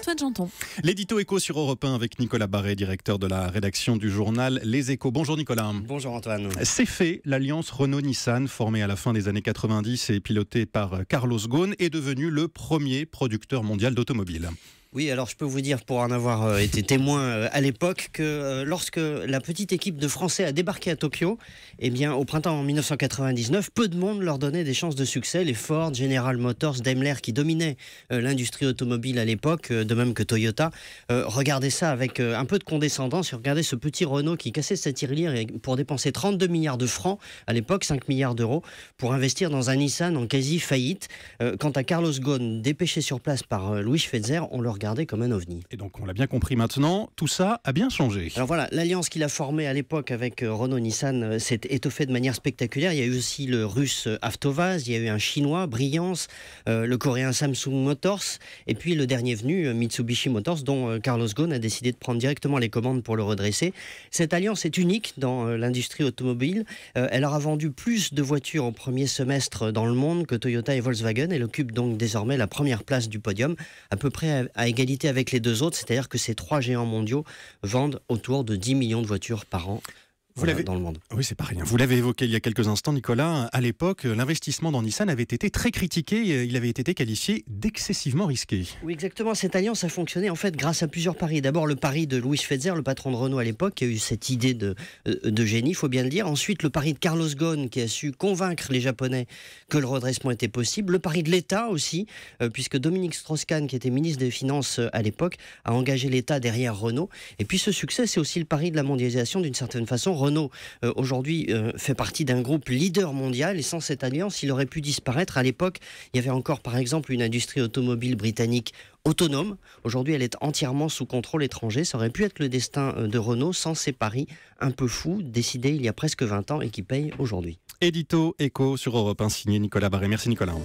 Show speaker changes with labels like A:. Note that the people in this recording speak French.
A: Antoine Janton.
B: L'édito éco sur Europe 1 avec Nicolas Barré, directeur de la rédaction du journal Les Échos. Bonjour Nicolas.
C: Bonjour Antoine.
B: C'est fait, l'alliance Renault-Nissan, formée à la fin des années 90 et pilotée par Carlos Ghosn, est devenue le premier producteur mondial d'automobiles.
C: Oui, alors je peux vous dire, pour en avoir été témoin à l'époque, que lorsque la petite équipe de Français a débarqué à Tokyo, eh bien, au printemps 1999, peu de monde leur donnait des chances de succès. Les Ford, General Motors, Daimler, qui dominaient l'industrie automobile à l'époque, de même que Toyota, regardaient ça avec un peu de condescendance. Ils regardaient ce petit Renault qui cassait sa tirelire pour dépenser 32 milliards de francs, à l'époque 5 milliards d'euros, pour investir dans un Nissan en quasi faillite. Quant à Carlos Ghosn, dépêché sur place par Louis Schweitzer, on le regardait comme un ovni.
B: Et donc on l'a bien compris maintenant, tout ça a bien changé.
C: Alors voilà, l'alliance qu'il a formée à l'époque avec Renault-Nissan s'est étoffée de manière spectaculaire. Il y a eu aussi le russe Avtovaz, il y a eu un chinois, Brilliance, le coréen Samsung Motors, et puis le dernier venu, Mitsubishi Motors, dont Carlos Ghosn a décidé de prendre directement les commandes pour le redresser. Cette alliance est unique dans l'industrie automobile. Elle aura vendu plus de voitures au premier semestre dans le monde que Toyota et Volkswagen. Elle occupe donc désormais la première place du podium, à peu près à égalité avec les deux autres, c'est-à-dire que ces trois géants mondiaux vendent autour de 10 millions de voitures par an. Dans le monde.
B: Oui, c'est pas rien. Vous l'avez évoqué il y a quelques instants, Nicolas. À l'époque, l'investissement dans Nissan avait été très critiqué. Il avait été qualifié d'excessivement risqué.
C: Oui, exactement. Cette alliance a fonctionné en fait grâce à plusieurs paris. D'abord, le pari de Louis Schweitzer, le patron de Renault à l'époque, qui a eu cette idée de génie, il faut bien le dire. Ensuite, le pari de Carlos Ghosn, qui a su convaincre les Japonais que le redressement était possible. Le pari de l'État aussi, puisque Dominique Strauss-Kahn, qui était ministre des Finances à l'époque, a engagé l'État derrière Renault. Et puis ce succès, c'est aussi le pari de la mondialisation d'une certaine façon. Renault aujourd'hui fait partie d'un groupe leader mondial et sans cette alliance, il aurait pu disparaître. À l'époque, il y avait encore par exemple une industrie automobile britannique autonome. Aujourd'hui, elle est entièrement sous contrôle étranger. Ça aurait pu être le destin de Renault sans ces paris un peu fous décidés il y a presque 20 ans et qui payent aujourd'hui.
B: Édito éco sur Europe 1 signé Nicolas Barré. Merci Nicolas.